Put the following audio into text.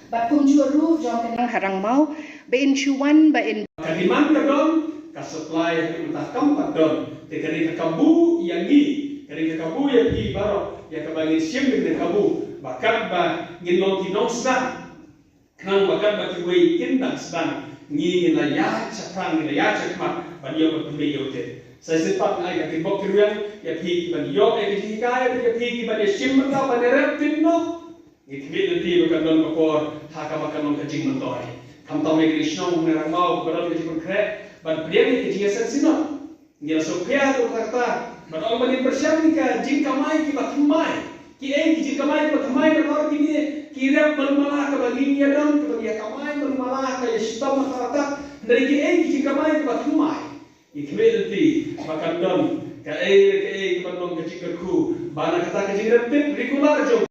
But punjuru jong kenang harang mau bein chuan ba in kadiman kadon ka supply utah kampat don te kari ka kabu yangi kari ka kabu yang di baro ya ka bangin sim de kabu bakat ba nginong kinong sa kanang bakat ba ki wei kindang sedang ngi na ya chaprang ni ya chakma ban yo ba tumbe yo te sai se pat ai ka tibok kiryan ya phi ban yo e ki kai ya phi ki ban sim ba ban rep tin no Ikmit nanti bukan don bakor haka makan don kacing mentoy. Kam tahu Krishna mengerang mau berada di konkret. Ban pria ni kecing asan sino. Ngira sopia tu kata. Ban orang bani persiap ni ka jin kamai ki bakamai. Ki ki jin kamai ki bakamai dan orang kini kira bermalah ke bagi ni adam ke bagi kamai bermalah ke yestam kata dari ki jin kamai ki bakamai. Ikmit nanti makan don ke ban don kecing kerku. Bana kata kecing repit regular jo.